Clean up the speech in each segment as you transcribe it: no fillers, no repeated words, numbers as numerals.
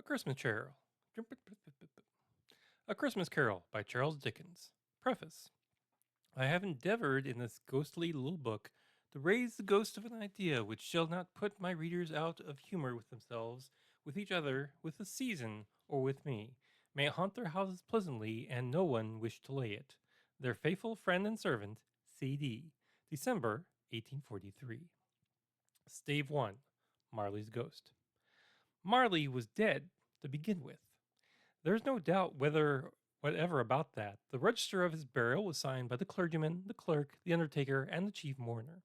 Christmas Carol. A Christmas Carol by Charles Dickens. Preface. I have endeavored in this ghostly little book to raise the ghost of an idea which shall not put my readers out of humor with themselves, with each other, with the season, or with me. May it haunt their houses pleasantly, and no one wish to lay it. Their faithful friend and servant, C.D. December 1843. Stave 1. Marley's Ghost. Marley was dead to begin with. There's no doubt whatever about that. The register of his burial was signed by the clergyman, the clerk, the undertaker, and the chief mourner.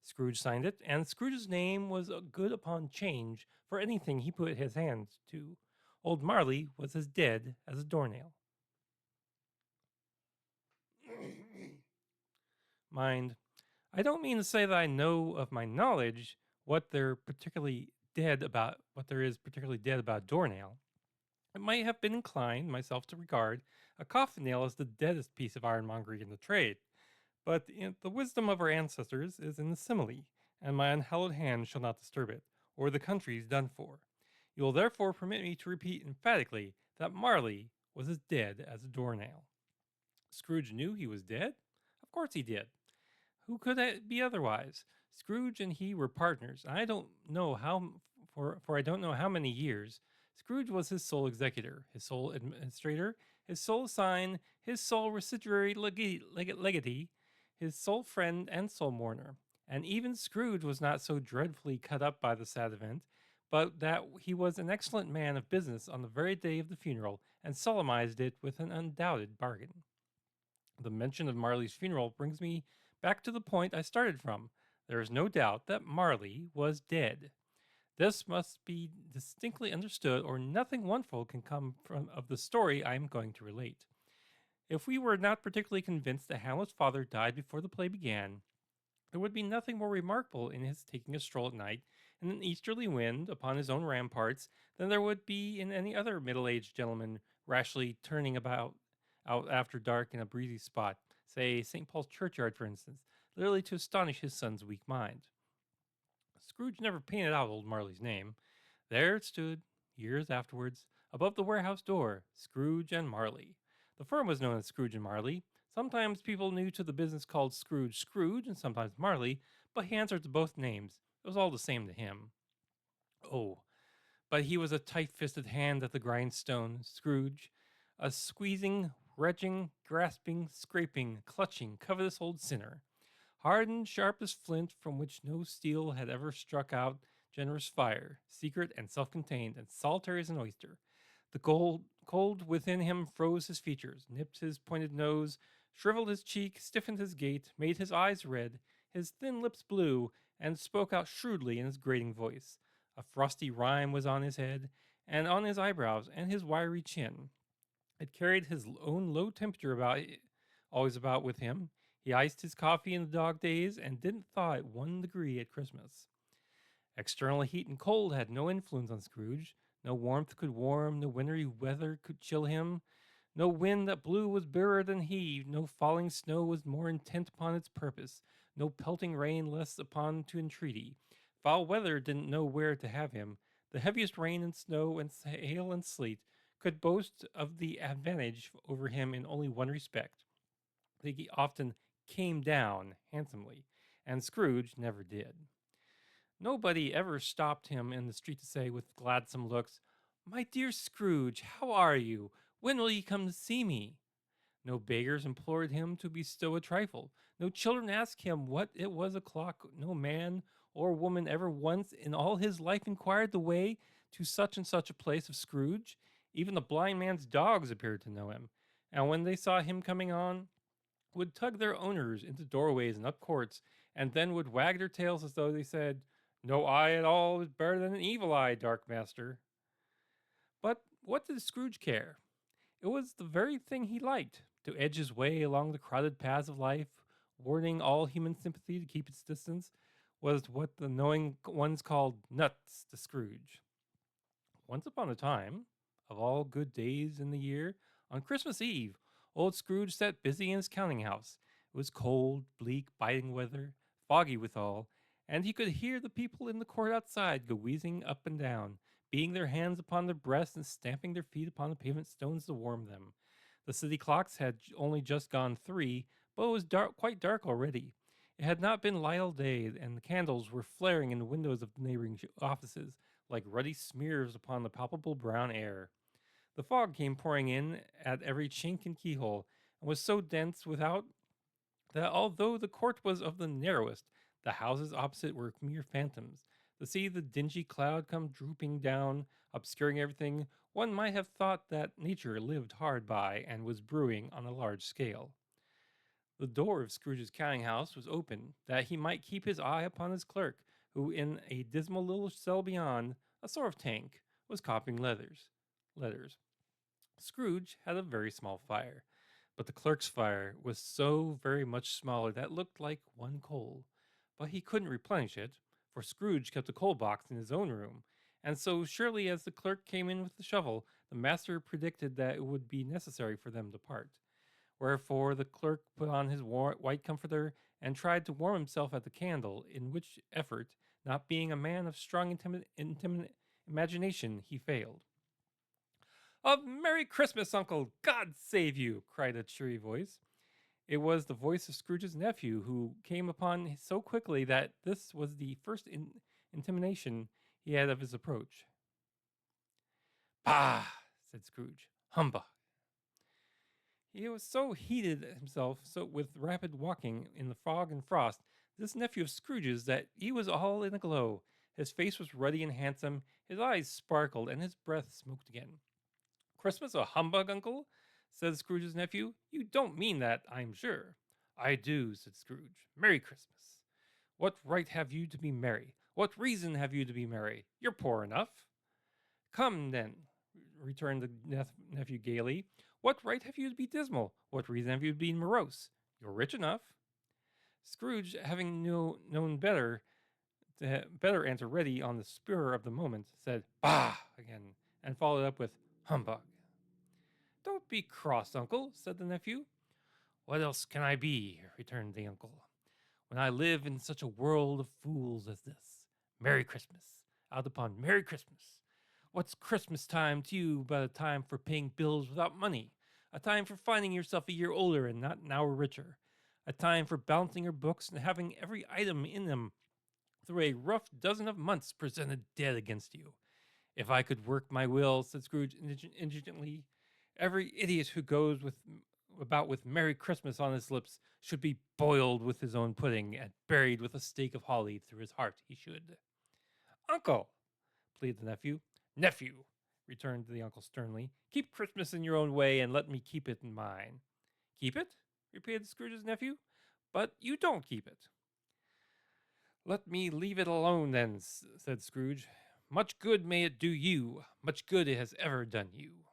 Scrooge signed it, and Scrooge's name was good upon change for anything he put his hands to. Old Marley was as dead as a doornail. Mind, I don't mean to say that I know of my knowledge what there is particularly dead about a doornail. I might have been inclined myself to regard a coffin nail as the deadest piece of ironmongery in the trade, but the wisdom of our ancestors is in the simile, and my unhallowed hand shall not disturb it, or the country is done for. You will therefore permit me to repeat emphatically that Marley was as dead as a doornail. Scrooge knew he was dead? Of course he did. Who could it be otherwise? Scrooge and he were partners. I don't know how, for I don't know how many years. Scrooge was his sole executor, his sole administrator, his sole sign, his sole residuary legatee, his sole friend and sole mourner. And even Scrooge was not so dreadfully cut up by the sad event, but that he was an excellent man of business on the very day of the funeral, and solemnized it with an undoubted bargain. The mention of Marley's funeral brings me back to the point I started from. There is no doubt that Marley was dead. This must be distinctly understood, or nothing wonderful can come from of the story I am going to relate. If we were not particularly convinced that Hamlet's father died before the play began, there would be nothing more remarkable in his taking a stroll at night in an easterly wind upon his own ramparts than there would be in any other middle-aged gentleman rashly turning about out after dark in a breezy spot, say St. Paul's churchyard, for instance, literally to astonish his son's weak mind. Scrooge never painted out old Marley's name. There it stood, years afterwards, above the warehouse door, Scrooge and Marley. The firm was known as Scrooge and Marley. Sometimes people new to the business called Scrooge Scrooge, and sometimes Marley, but he answered to both names. It was all the same to him. Oh, but he was a tight-fisted hand at the grindstone, Scrooge, a squeezing, retching, grasping, scraping, clutching, covetous old sinner. Hard and sharp as flint, from which no steel had ever struck out generous fire, secret and self-contained, and solitary as an oyster. The cold within him froze his features, nipped his pointed nose, shriveled his cheek, stiffened his gait, made his eyes red, his thin lips blue, and spoke out shrewdly in his grating voice. A frosty rime was on his head, and on his eyebrows, and his wiry chin. It carried his own low temperature always about with him. He iced his coffee in the dog days, and didn't thaw it 1 degree at Christmas. External heat and cold had no influence on Scrooge. No warmth could warm, no wintry weather could chill him. No wind that blew was bitter than he, no falling snow was more intent upon its purpose, no pelting rain less upon to entreaty. Foul weather didn't know where to have him. The heaviest rain and snow and hail and sleet could boast of the advantage over him in only one respect. He often came down handsomely, and Scrooge never did. Nobody ever stopped him in the street to say, with gladsome looks, "My dear Scrooge, how are you? When will you come to see me?" No beggars implored him to bestow a trifle. No children asked him what it was o'clock. No man or woman ever once in all his life inquired the way to such and such a place of Scrooge. Even the blind man's dogs appeared to know him, and when they saw him coming on, would tug their owners into doorways and up courts, and then would wag their tails as though they said, "No eye at all is better than an evil eye, dark master." But what did Scrooge care? It was the very thing he liked, to edge his way along the crowded paths of life, warning all human sympathy to keep its distance, was what the knowing ones called nuts to Scrooge. Once upon a time, of all good days in the year, on Christmas Eve, old Scrooge sat busy in his counting house. It was cold, bleak, biting weather, foggy withal, and he could hear the people in the court outside go wheezing up and down, beating their hands upon their breasts and stamping their feet upon the pavement stones to warm them. The city clocks had only just gone 3, but it was quite dark already. It had not been light all day, and the candles were flaring in the windows of the neighboring offices like ruddy smears upon the palpable brown air. The fog came pouring in at every chink and keyhole, and was so dense without that although the court was of the narrowest, the houses opposite were mere phantoms. To see the dingy cloud come drooping down, obscuring everything, one might have thought that nature lived hard by and was brewing on a large scale. The door of Scrooge's counting house was open, that he might keep his eye upon his clerk, who, in a dismal little cell beyond, a sort of tank, was copying letters. Scrooge had a very small fire, but the clerk's fire was so very much smaller that it looked like one coal. But he couldn't replenish it, for Scrooge kept a coal box in his own room, and so surely as the clerk came in with the shovel, the master predicted that it would be necessary for them to part. Wherefore the clerk put on his white comforter and tried to warm himself at the candle, in which effort, not being a man of strong imagination, he failed. "A Merry Christmas, Uncle! God save you!" cried a cheery voice. It was the voice of Scrooge's nephew, who came upon so quickly that this was the first intimation he had of his approach. "Bah!" said Scrooge. "Humbug!" He was so heated himself so with rapid walking in the fog and frost, this nephew of Scrooge's, that he was all in a glow. His face was ruddy and handsome, his eyes sparkled, and his breath smoked again. "Christmas a humbug, uncle?" said Scrooge's nephew. "You don't mean that, I'm sure." "I do," said Scrooge. "Merry Christmas." "What right have you to be merry? What reason have you to be merry? You're poor enough." "Come, then," returned the nephew gaily. "What right have you to be dismal? What reason have you to be morose? You're rich enough." Scrooge, having known better answer ready on the spur of the moment, said "Bah!" again, and followed up with "Humbug." "Don't be cross, uncle," said the nephew. "What else can I be?" returned the uncle, "when I live in such a world of fools as this? Merry Christmas, out upon Merry Christmas. What's Christmas time to you but a time for paying bills without money? A time for finding yourself a year older and not an hour richer? A time for balancing your books and having every item in them through a rough dozen of months presented dead against you? If I could work my will," said Scrooge indigently, "every idiot who goes about with Merry Christmas on his lips should be boiled with his own pudding and buried with a stake of holly through his heart. He should." "Uncle!" pleaded the nephew. "Nephew!" returned the uncle sternly. "Keep Christmas in your own way and let me keep it in mine." "Keep it?" repeated Scrooge's nephew. "But you don't keep it." "Let me leave it alone, then," said Scrooge. "Much good may it do you, much good it has ever done you."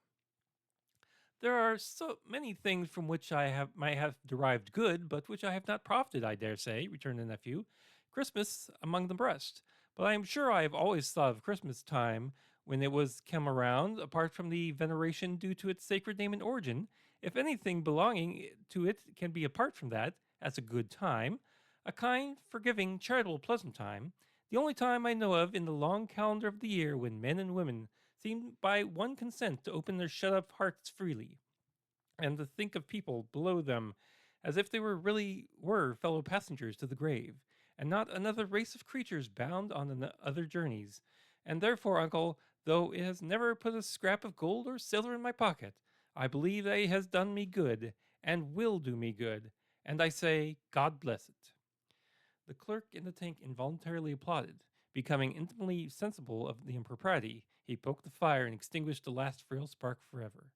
"There are so many things from which might have derived good, but which I have not profited, I dare say," returned the nephew. "Christmas among the rest. But I am sure I have always thought of Christmas time when it was come around, apart from the veneration due to its sacred name and origin, if anything belonging to it can be apart from that, as a good time, a kind, forgiving, charitable, pleasant time, the only time I know of in the long calendar of the year when men and women seem by one consent to open their shut up hearts freely, and to think of people below them as if they were fellow passengers to the grave, and not another race of creatures bound on other journeys. And therefore, uncle, though it has never put a scrap of gold or silver in my pocket, I believe that it has done me good, and will do me good, and I say, God bless it." The clerk in the tank involuntarily applauded. Becoming intimately sensible of the impropriety, he poked the fire and extinguished the last frail spark forever.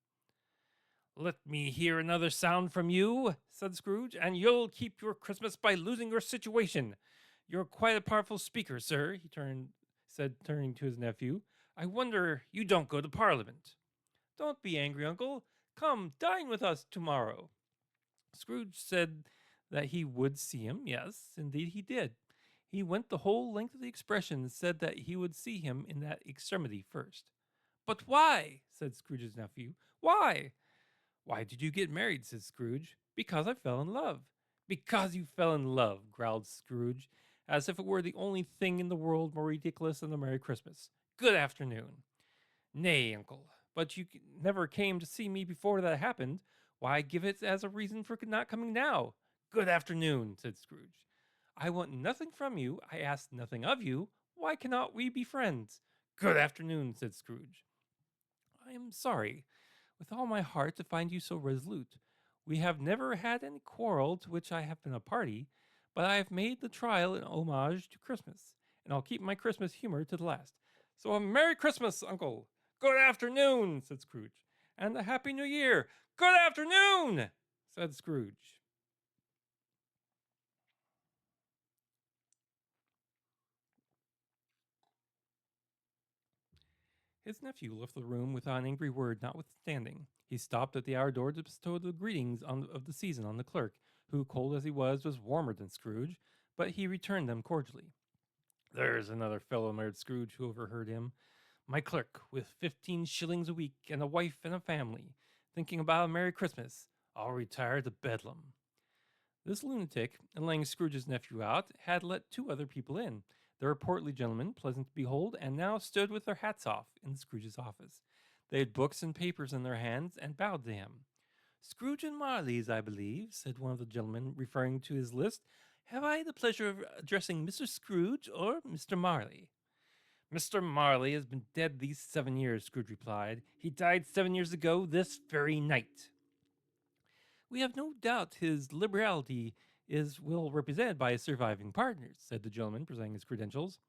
"Let me hear another sound from you," said Scrooge, "and you'll keep your Christmas by losing your situation. You're quite a powerful speaker, sir," said, turning to his nephew. "I wonder you don't go to Parliament." "Don't be angry, uncle. Come, dine with us tomorrow." Scrooge said that he would see him. Yes, indeed he did. He went the whole length of the expression and said that he would see him in that extremity first. "But why?" said Scrooge's nephew. "Why?" "Why did you get married?" said Scrooge. "Because I fell in love." "Because you fell in love," growled Scrooge, as if it were the only thing in the world more ridiculous than a Merry Christmas. "Good afternoon." Nay, uncle, but you never came to see me before that happened. Why give it as a reason for not coming now? Good afternoon, said Scrooge. I want nothing from you. I ask nothing of you. Why cannot we be friends? Good afternoon, said Scrooge. I am sorry, with all my heart, to find you so resolute. We have never had any quarrel to which I have been a party, but I have made the trial in homage to Christmas, and I'll keep my Christmas humor to the last. So a Merry Christmas, Uncle. Good afternoon, said Scrooge. And a Happy New Year. Good afternoon, said Scrooge. His nephew left the room without an angry word, notwithstanding. He stopped at the outer door to bestow the greetings of the season on the clerk, who, cold as he was warmer than Scrooge, but he returned them cordially. There's another fellow, murmured Scrooge, who overheard him. My clerk, with 15 shillings a week and a wife and a family, thinking about a Merry Christmas. I'll retire to Bedlam. This lunatic, in laying Scrooge's nephew out, had let two other people in. They were portly gentlemen, pleasant to behold, and now stood with their hats off in Scrooge's office. They had books and papers in their hands and bowed to him. Scrooge and Marley's, I believe, said one of the gentlemen, referring to his list. Have I the pleasure of addressing Mr. Scrooge or Mr. Marley? Mr. Marley has been dead these 7 years, Scrooge replied. He died 7 years ago this very night. We have no doubt his liberality is well represented by his surviving partners, said the gentleman, presenting his credentials.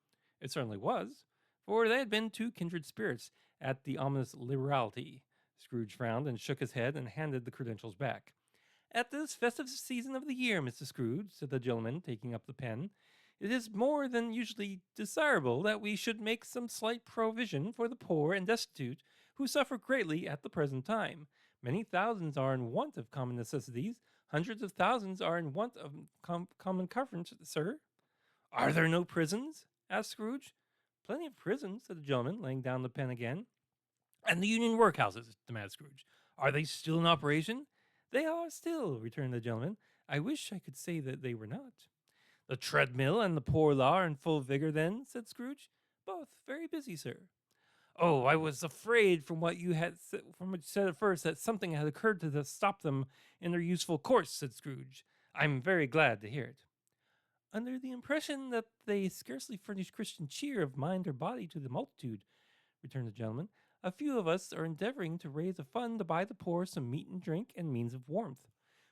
It certainly was, for they had been two kindred spirits at the ominous liberality. Scrooge frowned and shook his head and handed the credentials back. At this festive season of the year, Mr. Scrooge, said the gentleman, taking up the pen, it is more than usually desirable that we should make some slight provision for the poor and destitute who suffer greatly at the present time. Many thousands are in want of common necessities. Hundreds of thousands are in want of common comforts, sir. Are there no prisons? Asked Scrooge. Plenty of prisons, said the gentleman, laying down the pen again. And the union workhouses, demanded Scrooge. Are they still in operation? They are still, returned the gentleman. I wish I could say that they were not. The treadmill and the poor law are in full vigor, then, said Scrooge. Both very busy, sir. Oh, I was afraid from what you had from what you said at first that something had occurred to stop them in their useful course, said Scrooge. I'm very glad to hear it. Under the impression that they scarcely furnish Christian cheer of mind or body to the multitude, returned the gentleman, a few of us are endeavoring to raise a fund to buy the poor some meat and drink and means of warmth.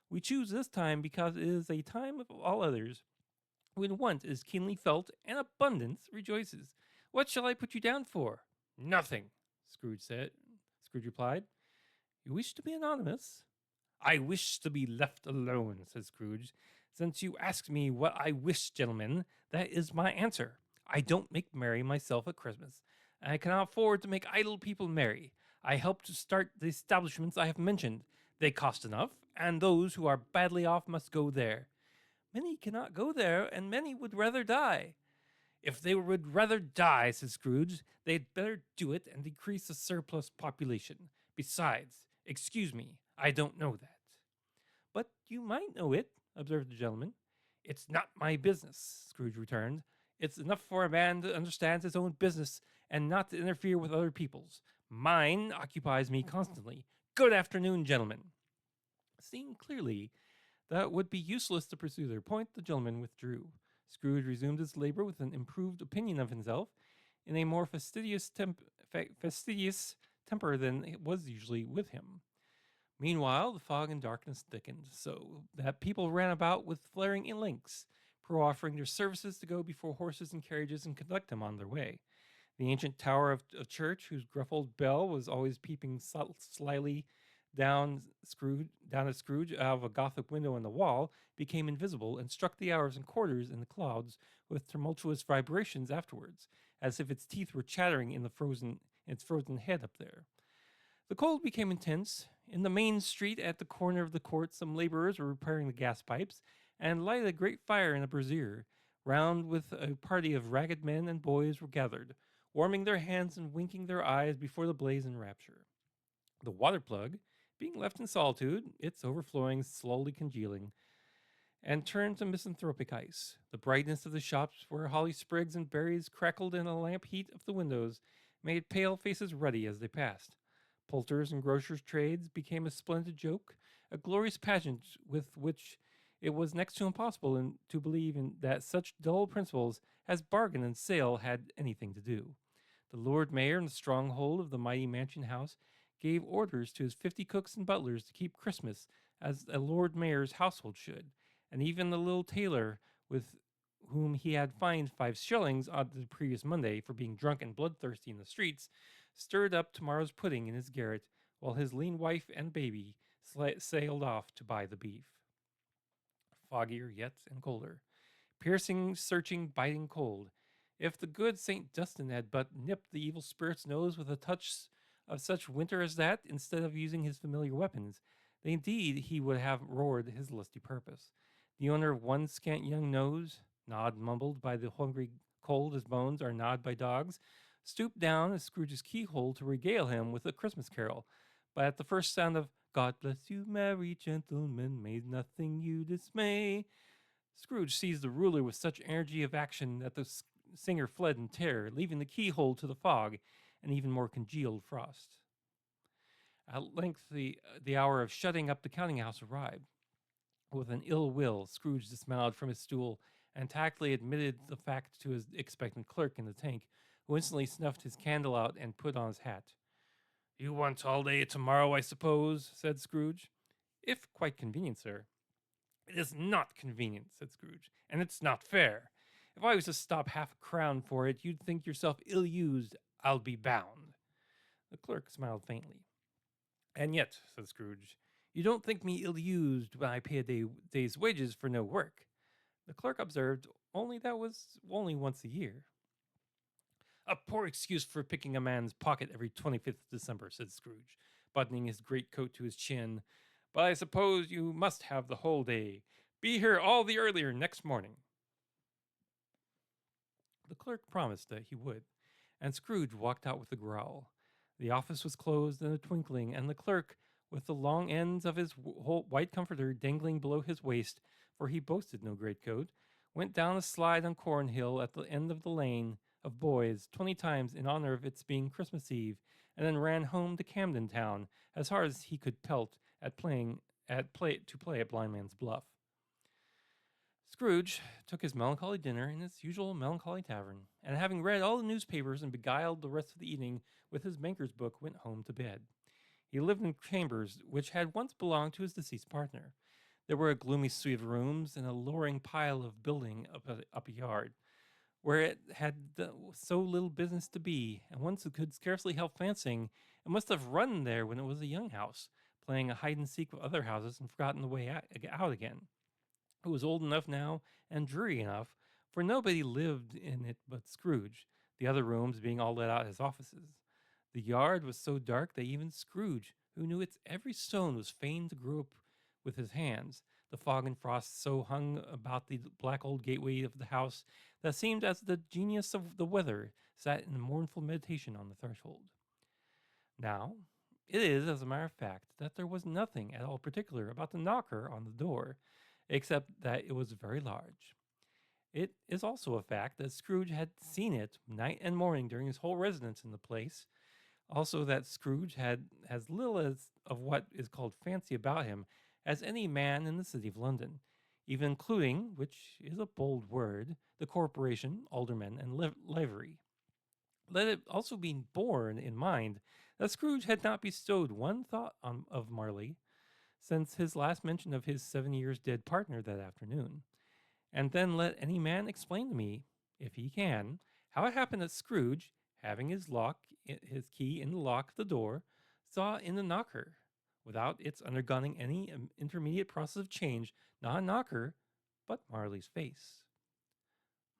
We choose this time because it is a time of all others when want is keenly felt and abundance rejoices. What shall I put you down for? Nothing, Scrooge said. Scrooge replied. You wish to be anonymous? I wish to be left alone, said Scrooge. Since you ask me what I wish, gentlemen, that is my answer. I don't make merry myself at Christmas. I cannot afford to make idle people merry. I help to start the establishments I have mentioned. They cost enough, and those who are badly off must go there. Many cannot go there, and many would rather die. If they would rather die, said Scrooge, they'd better do it and decrease the surplus population. Besides, excuse me, I don't know that. But you might know it, observed the gentleman. It's not my business, Scrooge returned. It's enough for a man to understand his own business and not to interfere with other people's. Mine occupies me constantly. Good afternoon, gentlemen. Seeing clearly that it would be useless to pursue their point, the gentleman withdrew. Scrooge resumed his labor with an improved opinion of himself, in a more fastidious temper than it was usually with him. Meanwhile, the fog and darkness thickened, so that people ran about with flaring links, offering their services to go before horses and carriages and conduct them on their way. The ancient tower of church, whose gruff old bell was always peeping slyly down at Scrooge out of a Gothic window in the wall, became invisible and struck the hours and quarters in the clouds with tumultuous vibrations afterwards, as if its teeth were chattering in its frozen head up there. The cold became intense. In the main street at the corner of the court, some laborers were repairing the gas pipes and lighted a great fire in a brazier, round with a party of ragged men and boys were gathered, warming their hands and winking their eyes before the blaze in rapture. The water plug, being left in solitude, its overflowing slowly congealing, and turned to misanthropic ice. The brightness of the shops where holly sprigs and berries crackled in the lamp heat of the windows made pale faces ruddy as they passed. Poulterers and grocers' trades became a splendid joke, a glorious pageant with which it was next to impossible to believe in that such dull principles as bargain and sale had anything to do. The Lord Mayor in the stronghold of the mighty mansion house gave orders to his 50 cooks and butlers to keep Christmas as a Lord Mayor's household should, and even the little tailor with whom he had fined 5 shillings on the previous Monday for being drunk and bloodthirsty in the streets, stirred up tomorrow's pudding in his garret while his lean wife and baby sailed off to buy the beef. Foggier yet and colder. Piercing, searching, biting cold. If the good St. Justin had but nipped the evil spirit's nose with a touch of such winter as that, instead of using his familiar weapons, then indeed he would have roared his lusty purpose. The owner of one scant young nose, gnawed mumbled by the hungry cold as bones are gnawed by dogs, stooped down at Scrooge's keyhole to regale him with a Christmas carol. But at the first sound of God bless you, merry gentlemen, may nothing you dismay, Scrooge seized the ruler with such energy of action that the singer fled in terror, leaving the keyhole to the fog and even more congealed frost. At length, the hour of shutting up the counting house arrived. With an ill will, Scrooge dismounted from his stool and tactfully admitted the fact to his expectant clerk in the tank, who instantly snuffed his candle out and put on his hat. You want all day tomorrow, I suppose, said Scrooge. If quite convenient, sir. It is not convenient, said Scrooge, and it's not fair. If I was to stop half a crown for it, you'd think yourself ill used, I'll be bound. The clerk smiled faintly. And yet, said Scrooge, you don't think me ill used when I pay a day's wages for no work. The clerk observed, only that was only once a year. A poor excuse for picking a man's pocket every 25th of December, said Scrooge, buttoning his greatcoat to his chin. But I suppose you must have the whole day. Be here all the earlier next morning. The clerk promised that he would, and Scrooge walked out with a growl. The office was closed in a twinkling, and the clerk, with the long ends of his white comforter dangling below his waist, for he boasted no greatcoat, went down a slide on Cornhill at the end of the lane of boys 20 times in honor of its being Christmas Eve, and then ran home to Camden Town as hard as he could pelt at play at Blind Man's Bluff. Scrooge took his melancholy dinner in its usual melancholy tavern, and having read all the newspapers and beguiled the rest of the evening with his banker's book, went home to bed. He lived in chambers which had once belonged to his deceased partner. There were a gloomy suite of rooms and a lowering pile of building up a yard, where it had so little business to be, and one could scarcely help fancying it must have run there when it was a young house, playing a hide and seek with other houses and forgotten the way out again. It was old enough now and dreary enough, for nobody lived in it but Scrooge, the other rooms being all let out as offices. The yard was so dark that even Scrooge, who knew its every stone, was fain to grope with his hands. The fog and frost so hung about the black old gateway of the house that seemed as the genius of the weather sat in mournful meditation on the threshold. Now, it is, as a matter of fact, that there was nothing at all particular about the knocker on the door, except that it was very large. It is also a fact that Scrooge had seen it night and morning during his whole residence in the place. Also, that Scrooge had as little as of what is called fancy about him as any man in the city of London, even including, which is a bold word, the corporation, aldermen, and livery. Let it also be borne in mind that Scrooge had not bestowed one thought of Marley since his last mention of his 7 years dead partner that afternoon. And then let any man explain to me, if he can, how it happened that Scrooge, having his key in the lock of the door, saw in the knocker, without its undergoing any intermediate process of change, not a knocker, but Marley's face.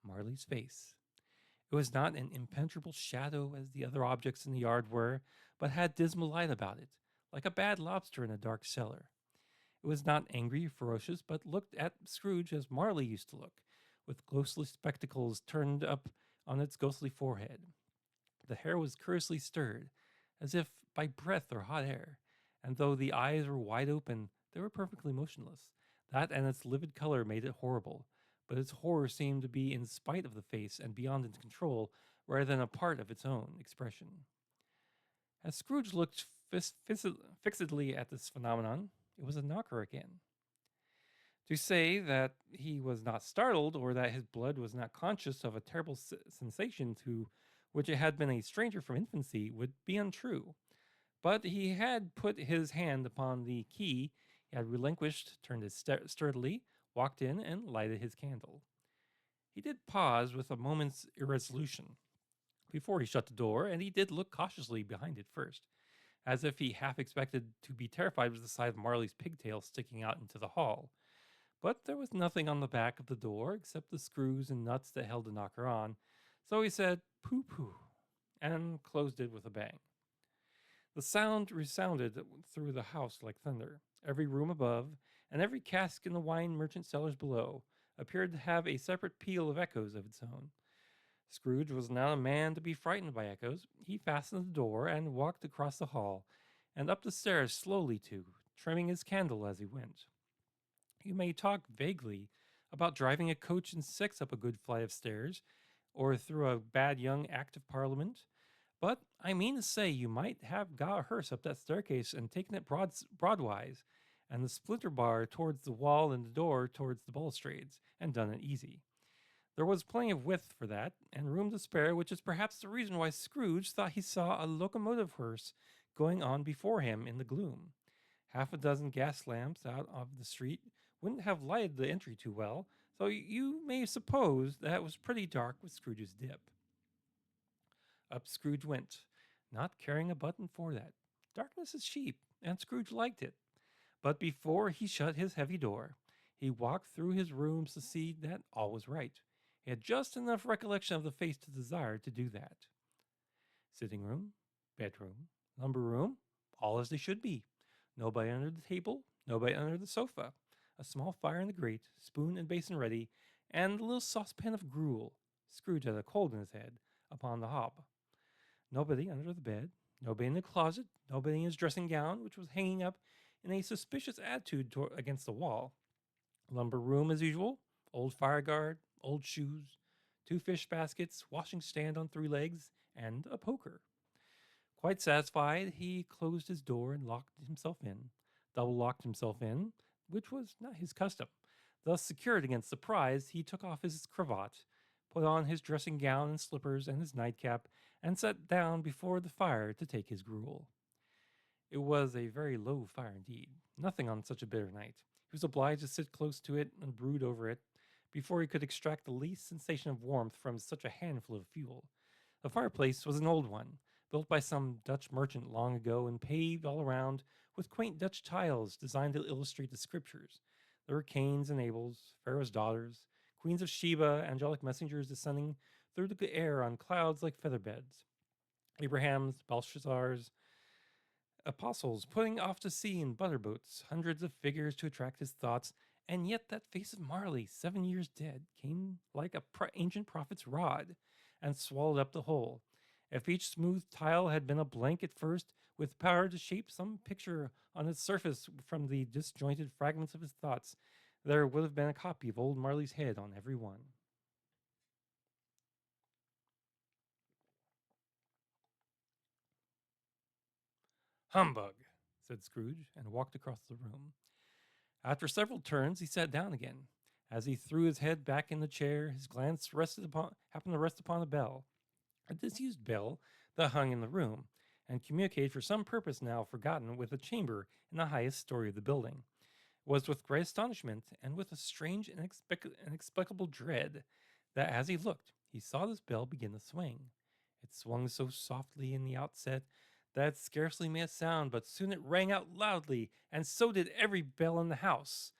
Marley's face. It was not an impenetrable shadow as the other objects in the yard were, but had dismal light about it, like a bad lobster in a dark cellar. It was not angry or ferocious, but looked at Scrooge as Marley used to look, with ghostly spectacles turned up on its ghostly forehead. The hair was curiously stirred, as if by breath or hot air, and though the eyes were wide open, they were perfectly motionless. That and its livid color made it horrible, but its horror seemed to be in spite of the face and beyond its control, rather than a part of its own expression. As Scrooge looked fixedly at this phenomenon, it was a knocker again. To say that he was not startled or that his blood was not conscious of a terrible sensation to which it had been a stranger from infancy would be untrue. But he had put his hand upon the key, he had relinquished, turned it sturdily, walked in, and lighted his candle. He did pause with a moment's irresolution before he shut the door, and he did look cautiously behind it first, as if he half expected to be terrified with the sight of Marley's pigtail sticking out into the hall. But there was nothing on the back of the door except the screws and nuts that held the knocker on, so he said, "Pooh pooh," and closed it with a bang. The sound resounded through the house like thunder. Every room above, and every cask in the wine merchant cellars below, appeared to have a separate peal of echoes of its own. Scrooge was not a man to be frightened by echoes. He fastened the door and walked across the hall, and up the stairs slowly too, trimming his candle as he went. You may talk vaguely about driving a coach and six up a good flight of stairs, or through a bad young Act of Parliament, but I mean to say you might have got a hearse up that staircase and taken it broadwise, and the splinter bar towards the wall and the door towards the balustrades, and done it easy. There was plenty of width for that, and room to spare, which is perhaps the reason why Scrooge thought he saw a locomotive hearse going on before him in the gloom. Half a dozen gas lamps out of the street wouldn't have lighted the entry too well, so you may suppose that it was pretty dark with Scrooge's dip. Up Scrooge went, not caring a button for that. Darkness is cheap, and Scrooge liked it. But before he shut his heavy door, he walked through his rooms to see that all was right. He had just enough recollection of the face to desire to do that. Sitting room, bedroom, lumber room, all as they should be. Nobody under the table, nobody under the sofa. A small fire in the grate, spoon and basin ready, and a little saucepan of gruel. Scrooge had a cold in his head, upon the hob. Nobody under the bed, nobody in the closet, nobody in his dressing gown, which was hanging up in a suspicious attitude against the wall. Lumber room as usual, old fire guard, old shoes, two fish baskets, washing stand on three legs, and a poker. Quite satisfied, he closed his door and locked himself in, double locked himself in, which was not his custom. Thus secured against surprise, he took off his cravat, put on his dressing gown and slippers and his nightcap, and sat down before the fire to take his gruel. It was a very low fire indeed, nothing on such a bitter night. He was obliged to sit close to it and brood over it before he could extract the least sensation of warmth from such a handful of fuel. The fireplace was an old one, built by some Dutch merchant long ago and paved all around with quaint Dutch tiles designed to illustrate the scriptures. There were Cains and Abels, Pharaoh's daughters, queens of Sheba, angelic messengers descending through the air on clouds like feather beds, Abraham's, Belshazzar's, apostles putting off to sea in butter boats, hundreds of figures to attract his thoughts, and yet that face of Marley, 7 years dead, came like a ancient prophet's rod and swallowed up the whole. If each smooth tile had been a blank at first, with power to shape some picture on its surface from the disjointed fragments of his thoughts, there would have been a copy of old Marley's head on every one. Humbug, said Scrooge, and walked across the room. After several turns, he sat down again. As he threw his head back in the chair, his glance happened to rest upon a bell, a disused bell that hung in the room, and communicated for some purpose now forgotten with a chamber in the highest story of the building. It was with great astonishment and with a strange and inexplicable dread that as he looked, he saw this bell begin to swing. It swung so softly in the outset that it scarcely made a sound, but soon it rang out loudly, and so did every bell in the house.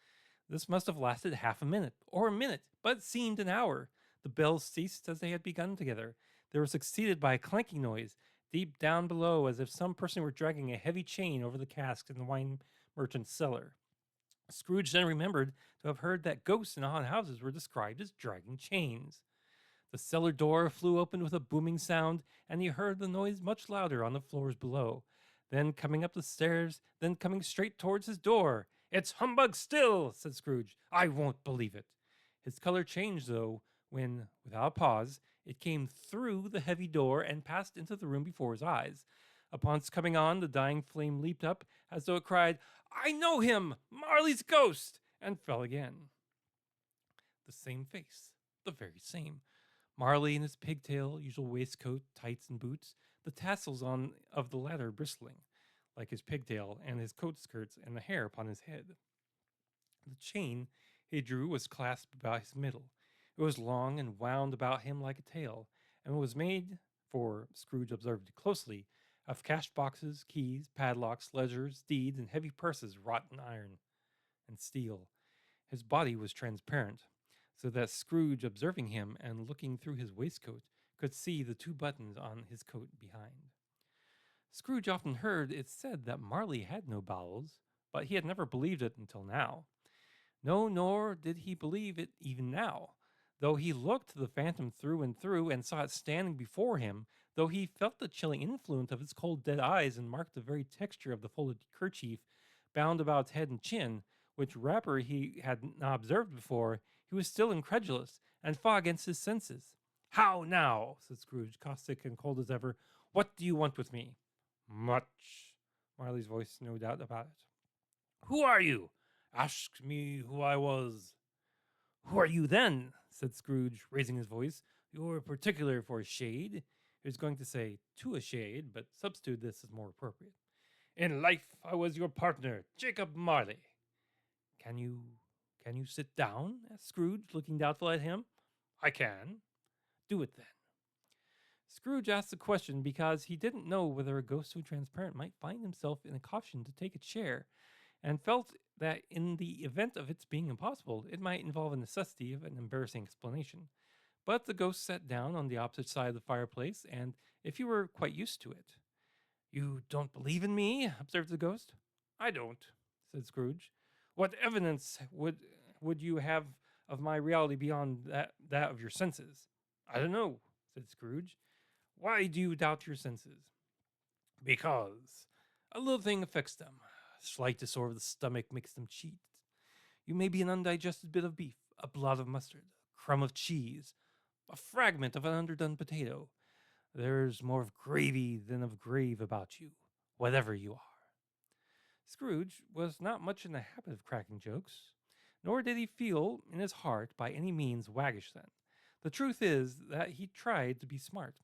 This must have lasted half a minute, or a minute, but it seemed an hour. The bells ceased as they had begun together. They were succeeded by a clanking noise, deep down below, as if some person were dragging a heavy chain over the casks in the wine merchant's cellar. Scrooge then remembered to have heard that ghosts in haunted houses were described as dragging chains. The cellar door flew open with a booming sound, and he heard the noise much louder on the floors below. Then coming up the stairs, then coming straight towards his door. "It's humbug still," said Scrooge. "I won't believe it." His color changed, though, when, without a pause, It came through the heavy door and passed into the room before his eyes. Upon its coming on, the dying flame leaped up as though it cried, "I know him! Marley's ghost!" and fell again. The same face, the very same. Marley in his pigtail, usual waistcoat, tights, and boots, the tassels on of the latter bristling, like his pigtail, and his coat skirts, and the hair upon his head. The chain he drew was clasped about his middle. It was long and wound about him like a tail, and was made, for Scrooge observed it closely, of cash boxes, keys, padlocks, ledgers, deeds, and heavy purses wrought in iron and steel. His body was transparent, so that Scrooge, observing him and looking through his waistcoat, could see the two buttons on his coat behind. Scrooge often heard it said that Marley had no bowels, but he had never believed it until now. No, nor did he believe it even now. Though he looked the phantom through and saw it standing before him, though he felt the chilling influence of its cold dead eyes and marked the very texture of the folded kerchief bound about its head and chin, which wrapper he had not observed before, he was still incredulous and fought against his senses. "How now?" said Scrooge, caustic and cold as ever. "What do you want with me?" "Much." Marley's voice, no doubt about it. "Who are you?" "Ask me who I was." "Who are you then?" said Scrooge, raising his voice. "You're particular for a shade." He was going to say to a shade, but substitute this as more appropriate. "In life, I was your partner, Jacob Marley." Can you sit down?" asked Scrooge, looking doubtful at him. "I can." "Do it then." Scrooge asked the question because he didn't know whether a ghost so transparent might find himself in a caution to take a chair, and felt that in the event of its being impossible, it might involve a necessity of an embarrassing explanation. But the ghost sat down on the opposite side of the fireplace, and if he were quite used to it. "You don't believe in me?" observed the ghost. "I don't," said Scrooge. "What evidence would you have of my reality beyond that of your senses?" "I don't know," said Scrooge. "Why do you doubt your senses?" "Because a little thing affects them. A slight disorder of the stomach makes them cheat. You may be an undigested bit of beef, a blot of mustard, a crumb of cheese, a fragment of an underdone potato. There's more of gravy than of grave about you, whatever you are." Scrooge was not much in the habit of cracking jokes, nor did he feel in his heart by any means waggish then. The truth is that he tried to be smart,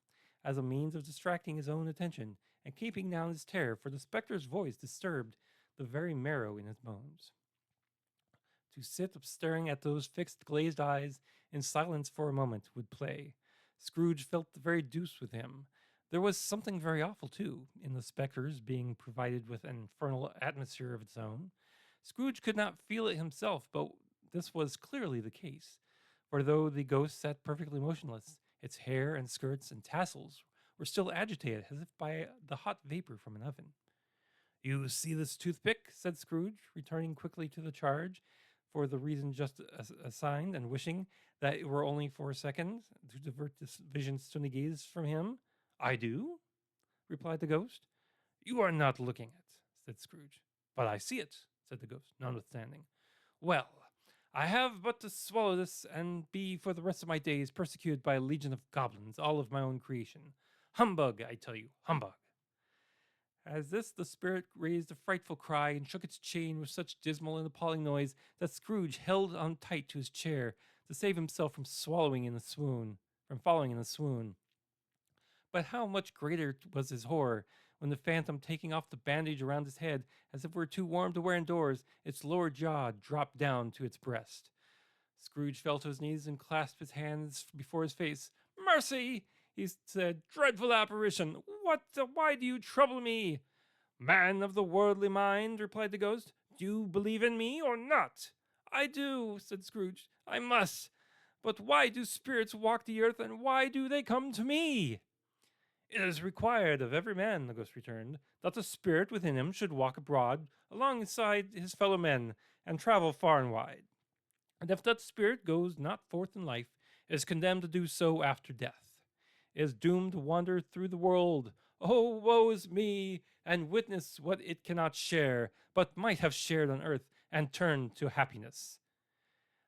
as a means of distracting his own attention and keeping down his terror, for the spectre's voice disturbed the very marrow in his bones. To sit staring at those fixed glazed eyes in silence for a moment would play. Scrooge felt the very deuce with him. There was something very awful, too, in the spectre's being provided with an infernal atmosphere of its own. Scrooge could not feel it himself, but this was clearly the case. For though the ghost sat perfectly motionless, its hair and skirts and tassels were still agitated as if by the hot vapor from an oven. "You see this toothpick?" said Scrooge, returning quickly to the charge, for the reason just assigned, and wishing that it were only for a second to divert this vision stony gaze from him. "I do," replied the ghost. "You are not looking at," said Scrooge. "But I see it," said the ghost, notwithstanding. "Well, I have but to swallow this, and be for the rest of my days persecuted by a legion of goblins, all of my own creation. Humbug, I tell you, humbug." As this, the spirit raised a frightful cry and shook its chain with such dismal and appalling noise that Scrooge held on tight to his chair to save himself from falling in a swoon. But how much greater was his horror when the phantom, taking off the bandage around his head as if it were too warm to wear indoors, its lower jaw dropped down to its breast. Scrooge fell to his knees and clasped his hands before his face. "Mercy!" he said. "Dreadful apparition! Why do you trouble me?" "Man of the worldly mind," replied the ghost, "do you believe in me or not?" "I do," said Scrooge. "I must. But why do spirits walk the earth, and why do they come to me?" "It is required of every man," the ghost returned, "that the spirit within him should walk abroad alongside his fellow men, and travel far and wide. And if that spirit goes not forth in life, it is condemned to do so after death. It is doomed to wander through the world. Oh, woe is me! And witness what it cannot share, but might have shared on earth, and turned to happiness."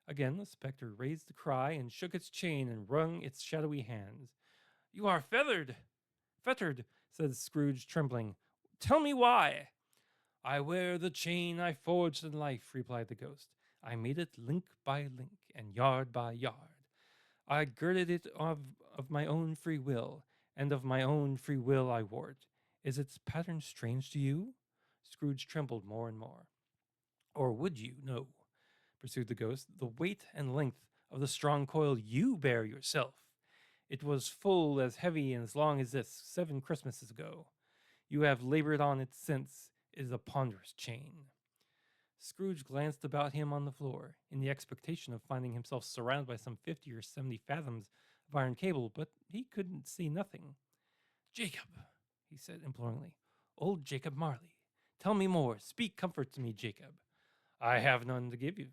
Again, the spectre raised a cry and shook its chain and wrung its shadowy hands. You are fettered, said Scrooge, trembling. Tell me why. I wear the chain I forged in life, replied the ghost. I made it link by link and yard by yard. I girded it of my own free will, and of my own free will I wore it. Is its pattern strange to you? Scrooge trembled more and more. Or would you know, pursued the ghost, the weight and length of the strong coil you bear yourself? It was full as heavy and as long as this 7 Christmases ago. You have labored on it since. It is a ponderous chain. Scrooge glanced about him on the floor, in the expectation of finding himself surrounded by some 50 or 70 fathoms of iron cable, but he couldn't see nothing. Jacob, he said imploringly, old Jacob Marley, tell me more. Speak comfort to me, Jacob. I have none to give you,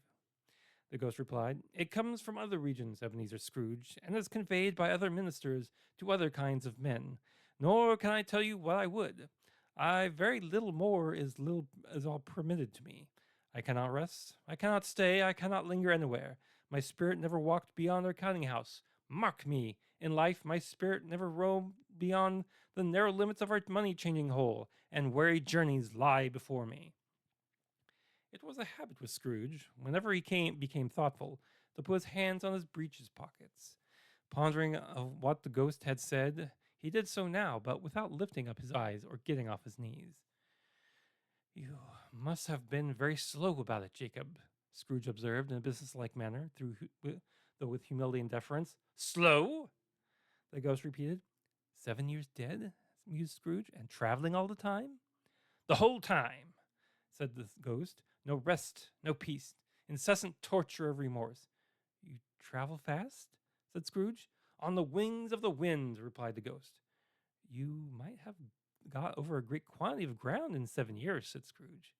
the ghost replied. It comes from other regions, Ebenezer Scrooge, and is conveyed by other ministers to other kinds of men. Nor can I tell you what I would. I very little more is all permitted to me. I cannot rest, I cannot stay, I cannot linger anywhere. My spirit never walked beyond our counting house. Mark me, in life my spirit never roamed beyond the narrow limits of our money-changing hole, and weary journeys lie before me. It was a habit with Scrooge, whenever he became thoughtful, to put his hands on his breeches pockets. Pondering of what the ghost had said, he did so now, but without lifting up his eyes or getting off his knees. You must have been very slow about it, Jacob, Scrooge observed in a businesslike manner, though with humility and deference. Slow? The ghost repeated. 7 years dead? Mused Scrooge, and traveling all the time? The whole time, said the ghost. No rest, no peace, incessant torture of remorse. You travel fast? Said Scrooge. On the wings of the wind, replied the ghost. You might have got over a great quantity of ground in 7 years, said Scrooge.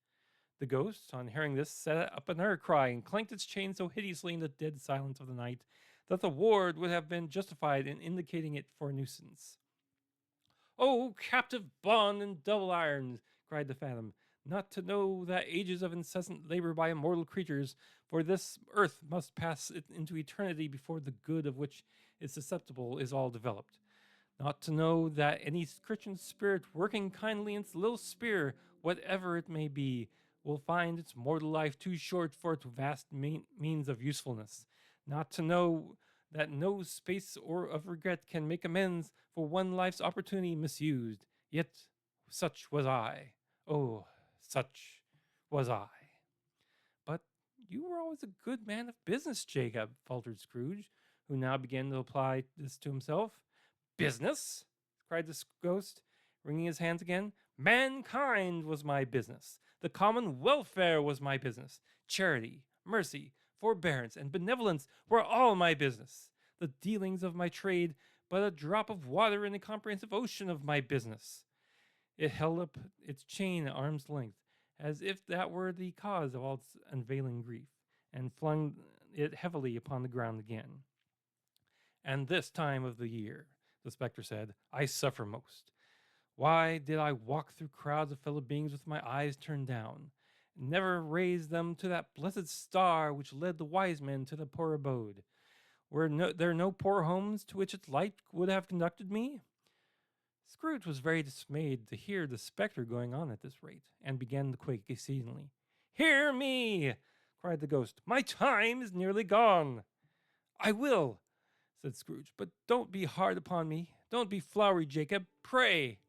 The ghost, on hearing this, set up another cry and clanked its chain so hideously in the dead silence of the night that the ward would have been justified in indicating it for a nuisance. "Oh, captive bond and double irons!" cried the phantom, "not to know that ages of incessant labor by immortal creatures for this earth must pass it into eternity before the good of which is susceptible is all developed. Not to know that any Christian spirit working kindly in its little sphere, whatever it may be, will find its mortal life too short for its vast means of usefulness. Not to know that no space or of regret can make amends for one life's opportunity misused. Yet such was I. Oh, such was I." "But you were always a good man of business, Jacob," faltered Scrooge, who now began to apply this to himself. "Business?" cried the ghost, wringing his hands again. "Mankind was my business. The common welfare was my business. Charity, mercy, forbearance, and benevolence were all my business. The dealings of my trade but a drop of water in the comprehensive ocean of my business." It held up its chain at arm's length, as if that were the cause of all its unveiling grief, and flung it heavily upon the ground again. "And this time of the year," the spectre said, "I suffer most. Why did I walk through crowds of fellow beings with my eyes turned down, and never raise them to that blessed star which led the wise men to the poor abode? Were there no poor homes to which its light would have conducted me?" Scrooge was very dismayed to hear the spectre going on at this rate, and began to quake exceedingly. "Hear me!" cried the ghost. "My time is nearly gone." "I will," said Scrooge, "but don't be hard upon me. Don't be flowery, Jacob. Pray.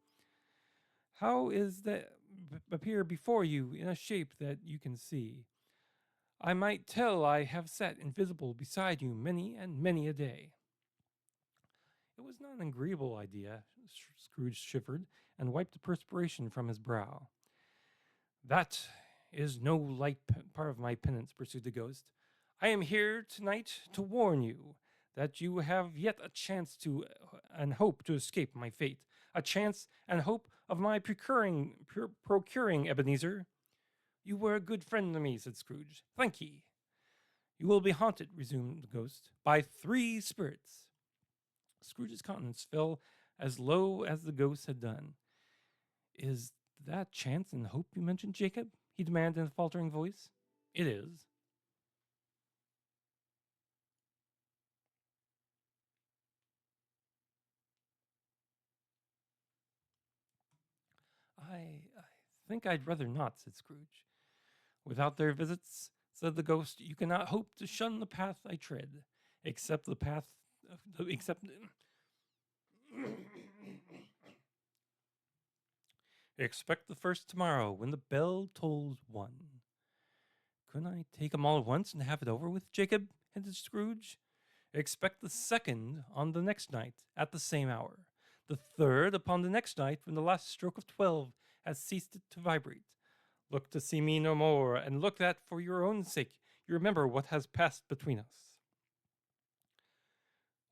How is that appear before you in a shape that you can see? I might tell I have sat invisible beside you many and many a day." It was not an agreeable idea. Scrooge shivered and wiped the perspiration from his brow. "That is no light part of my penance," pursued the ghost. "I am here tonight to warn you that you have yet a chance to and hope to escape my fate, a chance and hope of my procuring, Ebenezer." "You were a good friend to me," said Scrooge. "Thank ye." "You will be haunted," resumed the ghost, "by 3 spirits." Scrooge's countenance fell as low as the ghost had done. "Is that chance and hope you mentioned, Jacob?" he demanded in a faltering voice. "It is." I think I'd rather not, said Scrooge. Without their visits, said the ghost, you cannot hope to shun the path I tread, except the path, except, expect the first tomorrow when the bell tolls one. Couldn't I take 'em all at once and have it over with, Jacob? Hinted Scrooge. Expect the second on the next night at the same hour. The third upon the next night when the last stroke of 12 has ceased to vibrate. Look to see me no more, and look that for your own sake you remember what has passed between us.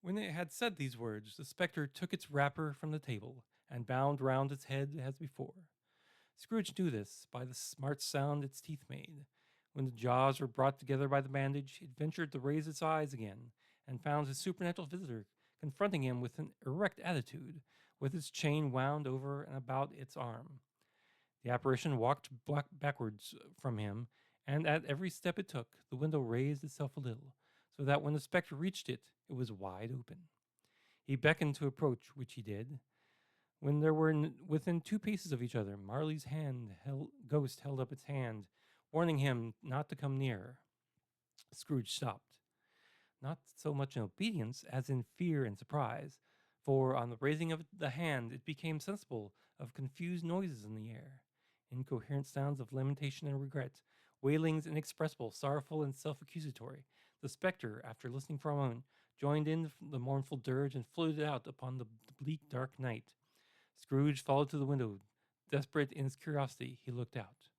When it had said these words, the spectre took its wrapper from the table and bound round its head as before. Scrooge knew this by the smart sound its teeth made. When the jaws were brought together by the bandage, it ventured to raise its eyes again, and found his supernatural visitor confronting him with an erect attitude, with its chain wound over and about its arm. The apparition walked backwards from him, and at every step it took, the window raised itself a little, so that when the spectre reached it, it was wide open. He beckoned to approach, which he did. When they were within 2 paces of each other, Marley's ghost held up its hand, warning him not to come near. Scrooge stopped, not so much in obedience as in fear and surprise, for on the raising of the hand it became sensible of confused noises in the air, incoherent sounds of lamentation and regret, wailings inexpressible, sorrowful, and self-accusatory. The spectre, after listening for a moment, joined in the mournful dirge and floated out upon the bleak dark night. Scrooge followed to the window. Desperate in his curiosity, he looked out.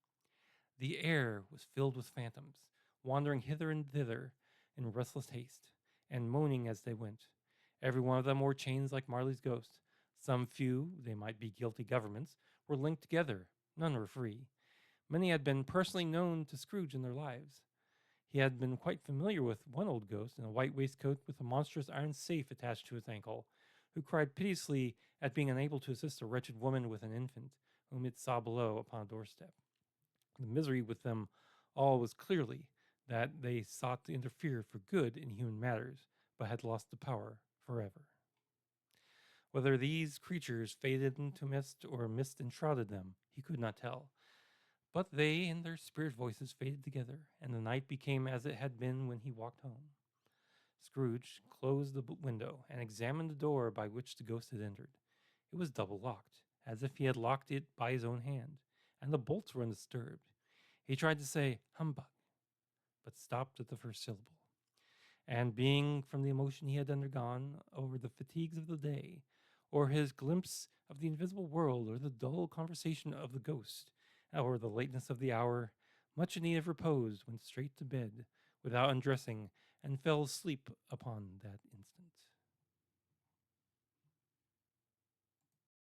The air was filled with phantoms, wandering hither and thither in restless haste, and moaning as they went. Every one of them wore chains like Marley's ghost. Some few, they might be guilty governments, were linked together. None were free. Many had been personally known to Scrooge in their lives. He had been quite familiar with one old ghost in a white waistcoat with a monstrous iron safe attached to his ankle, who cried piteously at being unable to assist a wretched woman with an infant, whom it saw below upon a doorstep. The misery with them all was clearly that they sought to interfere for good in human matters, but had lost the power forever. Whether these creatures faded into mist or mist enshrouded them, he could not tell. But they and their spirit voices faded together, and the night became as it had been when he walked home. Scrooge closed the window and examined the door by which the ghost had entered. It was double locked, as if he had locked it by his own hand, and the bolts were undisturbed. He tried to say humbug, but stopped at the first syllable. And being from the emotion he had undergone over the fatigues of the day, or his glimpse of the invisible world, or the dull conversation of the ghost, or the lateness of the hour, much in need of repose, went straight to bed without undressing, and fell asleep upon that instant.